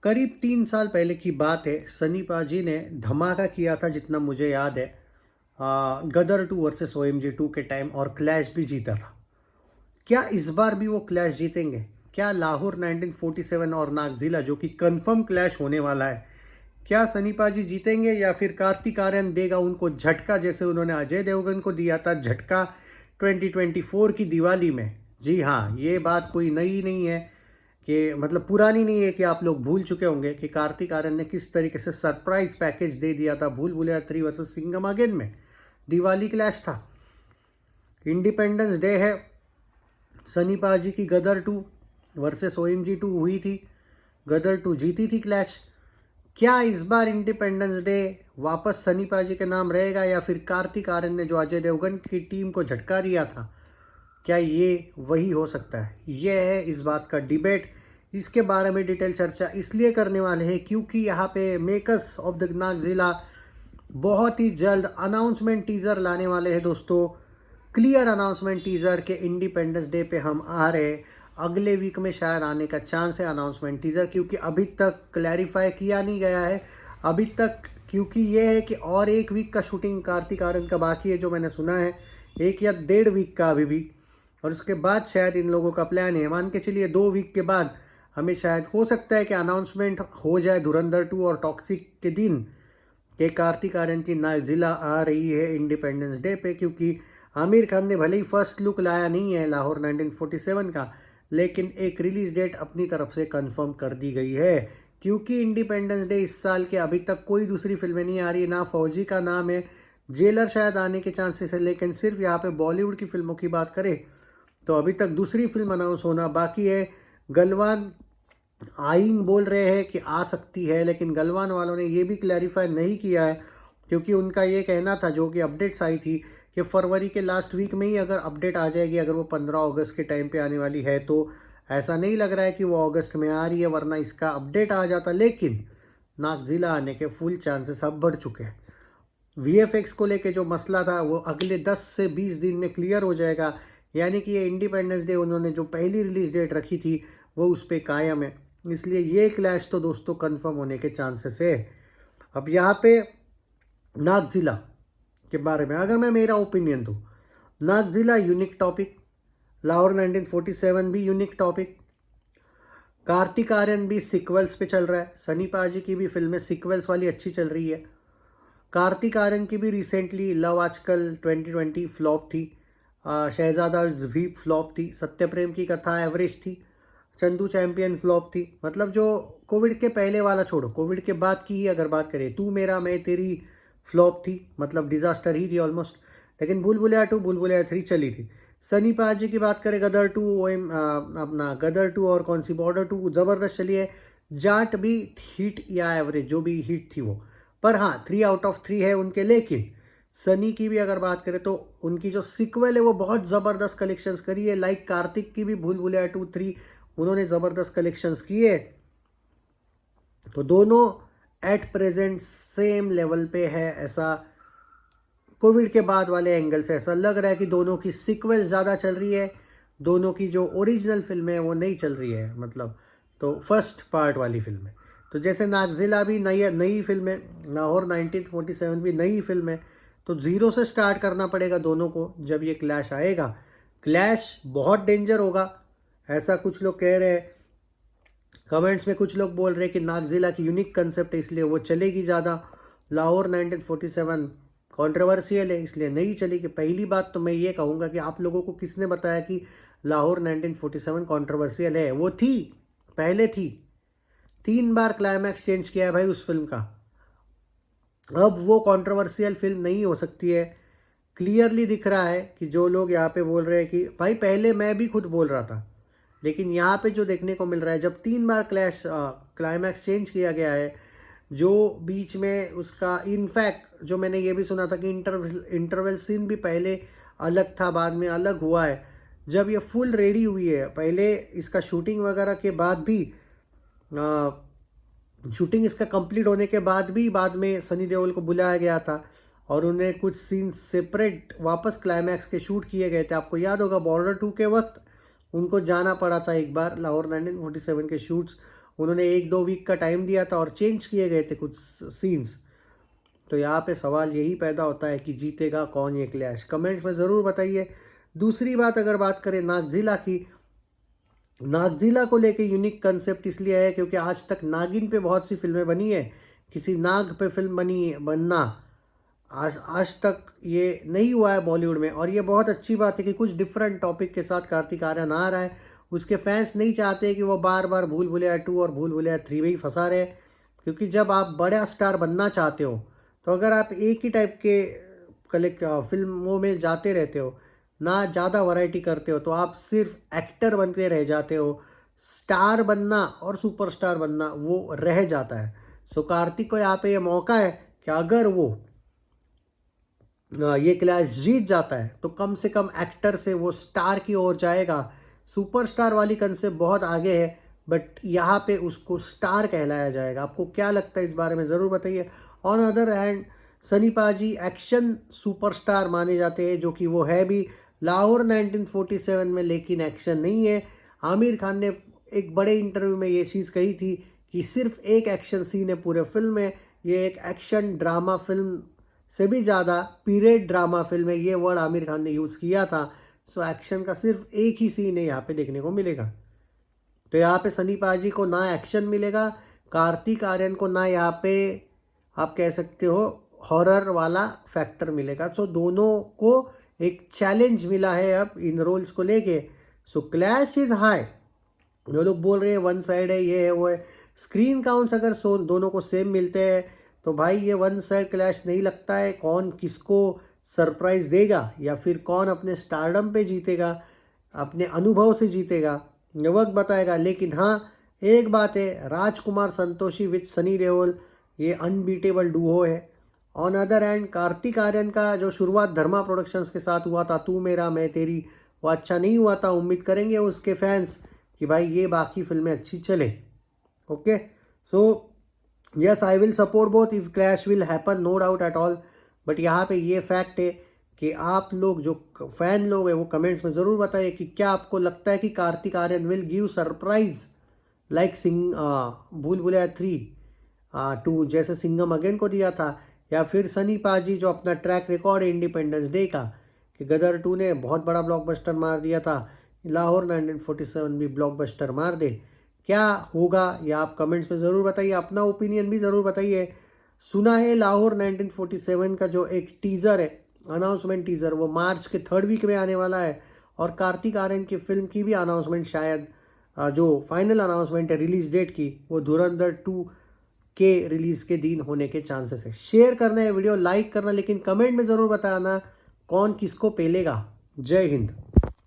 करीब 3 साल पहले की बात है। सनी पाजी ने धमाका किया था जितना मुझे याद है। गदर 2 वर्सेस OMG 2 के टाइम और क्लैश भी जीता था। क्या इस बार भी वो क्लैश जीतेंगे? क्या लाहौर 1947 और नागजिला जो कि कंफर्म क्लैश होने वाला है, क्या सनी पाजी जीतेंगे या फिर कार्तिक आर्यन देगा उनको झटका, जैसे उन्होंने अजय देवगन को दिया था झटका 2024 की दिवाली में? जी हाँ, ये बात कोई नई नहीं है कि मतलब पुरानी नहीं है कि आप लोग भूल चुके होंगे कि कार्तिक आर्यन ने किस तरीके से सरप्राइज पैकेज दे दिया था भूल भुलैया 3 वर्सेस सिंघम अगेन में। दिवाली क्लैश था, इंडिपेंडेंस डे है, सनी पाजी की गदर 2 वर्सेस OMG 2 हुई थी, गदर 2 जीती थी क्लैश। क्या इस बार इंडिपेंडेंस डे वापस सनी पाजी के नाम रहेगा या फिर कार्तिक आर्यन ने जो अजय देवगन की टीम को झटका दिया था, क्या ये वही हो सकता है? ये है इस बात का डिबेट। इसके बारे में डिटेल चर्चा इसलिए करने वाले हैं क्योंकि यहाँ पे मेकर्स ऑफ द नागजिला बहुत ही जल्द अनाउंसमेंट टीज़र लाने वाले हैं दोस्तों। क्लियर अनाउंसमेंट टीज़र के इंडिपेंडेंस डे पे हम आ रहे हैं। अगले वीक में शायद आने का चांस है अनाउंसमेंट टीज़र, क्योंकि अभी तक क्लैरिफाई किया नहीं गया है अभी तक, क्योंकि ये है कि और 1 वीक का शूटिंग कार्तिक आर्यन का बाकी है जो मैंने सुना है, 1 या 1.5 वीक का अभी भी। और उसके बाद शायद इन लोगों का प्लान है, मान के चलिए 2 वीक के बाद हमें शायद हो सकता है कि अनाउंसमेंट हो जाए धुरंधर 2 और टॉक्सिक के दिन कि कार्तिक आर्यन की नागजिला आ रही है इंडिपेंडेंस डे पे। क्योंकि आमिर खान ने भले ही फर्स्ट लुक लाया नहीं है लाहौर 1947 का, लेकिन एक रिलीज डेट अपनी तरफ से कंफर्म कर दी गई है। क्योंकि इंडिपेंडेंस डे इस साल के अभी तक कोई दूसरी फिल्में नहीं आ रही, ना फौजी का नाम है, जेलर शायद आने के चांसेस है, लेकिन सिर्फ यहाँ पे बॉलीवुड की फिल्मों की बात करें तो अभी तक दूसरी फिल्म अनाउंस होना बाकी है। गलवान आइंग बोल रहे हैं कि आ सकती है, लेकिन गलवान वालों ने ये भी क्लैरिफाई नहीं किया है, क्योंकि उनका ये कहना था जो कि अपडेट्स आई थी कि फरवरी के लास्ट वीक में ही अगर अपडेट आ जाएगी, अगर वो 15 अगस्त के टाइम पे आने वाली है, तो ऐसा नहीं लग रहा है कि वो अगस्त में आ रही है, वरना इसका अपडेट आ जाता। लेकिन नागजिला आने के फुल चांसेस अब बढ़ चुके हैं। VFX को लेके जो मसला था वो अगले 10 से 20 दिन में क्लियर हो जाएगा, यानी कि ये इंडिपेंडेंस डे उन्होंने जो पहली रिलीज डेट रखी थी वो उस पर कायम है। इसलिए ये क्लैश तो दोस्तों कंफर्म होने के चांसेस है। अब यहाँ पे नागजिला के बारे में अगर मैं मेरा ओपिनियन दूँ, नागजिला यूनिक टॉपिक, लाहौर 1947 भी यूनिक टॉपिक, कार्तिक आर्यन भी सीक्वल्स पे चल रहा है, सनी पाजी की भी फिल्में सीक्वल्स वाली अच्छी चल रही है, कार्तिक आर्यन की भी रिसेंटली लव आजकल 2020 फ्लॉप थी, शहजादा भी फ्लॉप थी, सत्य प्रेम की कथा एवरेज थी, चंदू चैंपियन फ्लॉप थी। मतलब जो कोविड के पहले वाला छोड़ो, कोविड के बाद की ही अगर बात करें, तू मेरा मैं तेरी फ्लॉप थी, मतलब डिजास्टर ही थी ऑलमोस्ट। लेकिन भूल भुलैया 2, भूल भुलैया 3 चली थी। सनी पाजी की बात करें, गदर 2, अपना गदर 2 और कौन सी बॉर्डर 2 ज़बरदस्त चली है। जाट भी हिट या एवरेज जो भी हिट थी वो, पर हाँ 3 आउट ऑफ 3 है उनके। लेकिन सनी की भी अगर बात करें तो उनकी जो सीक्वल है वो बहुत ज़बरदस्त कलेक्शंस करी है, लाइक कार्तिक की भी भूल भुलैया 2, 3 उन्होंने ज़बरदस्त कलेक्शंस किए। तो दोनों एट प्रेजेंट सेम लेवल पे है, ऐसा कोविड के बाद वाले एंगल से ऐसा लग रहा है कि दोनों की सीक्वल ज़्यादा चल रही है, दोनों की जो ओरिजिनल फिल्म है वो नहीं चल रही है, मतलब तो फर्स्ट पार्ट वाली फिल्म है। तो जैसे नागजिला भी नई नई फिल्म है, लाहौर 1947 भी नई फिल्म है, तो ज़ीरो से स्टार्ट करना पड़ेगा दोनों को जब ये क्लैश आएगा। क्लैश बहुत डेंजर होगा ऐसा कुछ लोग कह रहे हैं। कमेंट्स में कुछ लोग बोल रहे हैं कि नागजिला की यूनिक कंसेप्ट है इसलिए वो चलेगी ज़्यादा, लाहौर 1947 कंट्रोवर्शियल है इसलिए नहीं चलेगी। पहली बात तो मैं ये कहूँगा कि आप लोगों को किसने बताया कि लाहौर 1947 कंट्रोवर्शियल है? वो थी, पहले थी, 3 बार क्लाइमैक्स चेंज किया है भाई उस फिल्म का। अब वो कंट्रोवर्शियल फिल्म नहीं हो सकती है। क्लियरली दिख रहा है कि जो लोग यहाँ पे बोल रहे हैं कि भाई, पहले मैं भी खुद बोल रहा था, लेकिन यहाँ पे जो देखने को मिल रहा है, जब 3 बार क्लाइमैक्स चेंज किया गया है, जो बीच में उसका इनफैक्ट जो मैंने ये भी सुना था कि इंटरवल सीन भी पहले अलग था, बाद में अलग हुआ है। जब ये फुल रेडी हुई है, पहले इसका शूटिंग वगैरह के बाद भी, शूटिंग इसका कंप्लीट होने के बाद भी बाद में सनी देओल को बुलाया गया था और उन्हें कुछ सीन सेपरेट वापस क्लाइमैक्स के शूट किए गए थे। आपको याद होगा बॉर्डर 2 के वक्त उनको जाना पड़ा था एक बार, लाहौर 1947 के शूट्स उन्होंने 1-2 वीक का टाइम दिया था और चेंज किए गए थे कुछ सीन्स। तो यहाँ पे सवाल यही पैदा होता है कि जीतेगा कौन ये क्लैश? कमेंट्स में ज़रूर बताइए। दूसरी बात, अगर बात करें नागज़िला की, नागज़िला को लेके यूनिक कंसेप्ट इसलिए है क्योंकि आज तक नागिन पे बहुत सी फिल्में बनी है, किसी नाग पे फिल्म बनना आज तक ये नहीं हुआ है बॉलीवुड में। और ये बहुत अच्छी बात है कि कुछ डिफरेंट टॉपिक के साथ कार्तिक आर्यन आ रहा है। उसके फैंस नहीं चाहते कि वो बार बार भूल भुलैया 2 और भूल भुलैया 3 में ही फंसा रहे, क्योंकि जब आप बड़ा स्टार बनना चाहते हो तो अगर आप एक ही टाइप के फिल्मों में जाते रहते हो, ना ज़्यादा वैरायटी करते हो, तो आप सिर्फ एक्टर बनते रह जाते हो। स्टार बनना और सुपरस्टार बनना वो रह जाता है। सो कार्तिक को यहाँ पे ये मौका है कि अगर वो ये क्लैश जीत जाता है तो कम से कम एक्टर से वो स्टार की ओर जाएगा। सुपरस्टार वाली कंसेप्ट बहुत आगे है, बट यहाँ पे उसको स्टार कहलाया जाएगा। आपको क्या लगता है इस बारे में ज़रूर बताइए। ऑन अदर हैंड सनी पाजी एक्शन सुपरस्टार माने जाते हैं, जो कि वो है भी लाहौर 1947 में, लेकिन एक्शन नहीं है। आमिर खान ने एक बड़े इंटरव्यू में ये चीज़ कही थी कि सिर्फ एक एक्शन सीन है पूरे फिल्म में। ये एक एक्शन ड्रामा फिल्म से भी ज़्यादा पीरियड ड्रामा फिल्म है, ये वर्ड आमिर खान ने यूज़ किया था। सो एक्शन का सिर्फ एक ही सीन है यहाँ पे देखने को मिलेगा। तो यहाँ पे सनी पाजी को ना एक्शन मिलेगा, कार्तिक आर्यन को ना यहाँ पे आप कह सकते हो हॉरर वाला फैक्टर मिलेगा। सो दोनों को एक चैलेंज मिला है अब इन रोल्स को लेके। सो क्लैश इज़ हाई। जो लोग बोल रहे हैं वन साइड है, ये है वो है, स्क्रीन काउंट्स अगर दोनों को सेम मिलते हैं तो भाई ये वन साइड क्लैश नहीं लगता है। कौन किसको सरप्राइज देगा या फिर कौन अपने स्टारडम पे जीतेगा, अपने अनुभव से जीतेगा, ये वक्त बताएगा। लेकिन हाँ, एक बात है, राजकुमार संतोषी विद सनी देओल ये अनबीटेबल डुओ है। On other hand Kartik Aaryan का जो शुरुआत धर्मा प्रोडक्शंस के साथ हुआ था, तू मेरा मैं तेरी, वो अच्छा नहीं हुआ था। उम्मीद करेंगे उसके फैंस कि भाई ये बाकी फिल्में अच्छी चले। Okay, so yes I will support both if clash will happen, no doubt at all. But यहाँ पे ये फैक्ट है कि आप लोग जो फैन लोग हैं वो कमेंट्स में ज़रूर बताइए कि क्या आपको लगता है कि Kartik Aaryan will give surprise like Bhool Bhulaiyaa 3 जैसे सिंघम अगेन को दिया था, या फिर सनी पाजी जो अपना ट्रैक रिकॉर्ड है इंडिपेंडेंस डे का कि गदर 2 ने बहुत बड़ा ब्लॉकबस्टर मार दिया था, लाहौर 1947 भी ब्लॉकबस्टर मार दे। क्या होगा या आप कमेंट्स में ज़रूर बताइए, अपना ओपिनियन भी ज़रूर बताइए। सुना है लाहौर 1947 का जो एक टीज़र है, अनाउंसमेंट टीज़र, वो मार्च के 3rd वीक में आने वाला है। और कार्तिक आर्यन की फिल्म की भी अनाउंसमेंट शायद जो फाइनल अनाउंसमेंट है रिलीज डेट की, वो धुरंधर 2 के रिलीज़ के दिन होने के चांसेस है। शेयर करना है वीडियो, लाइक करना, लेकिन कमेंट में ज़रूर बताना कौन किसको पेलेगा। जय हिंद।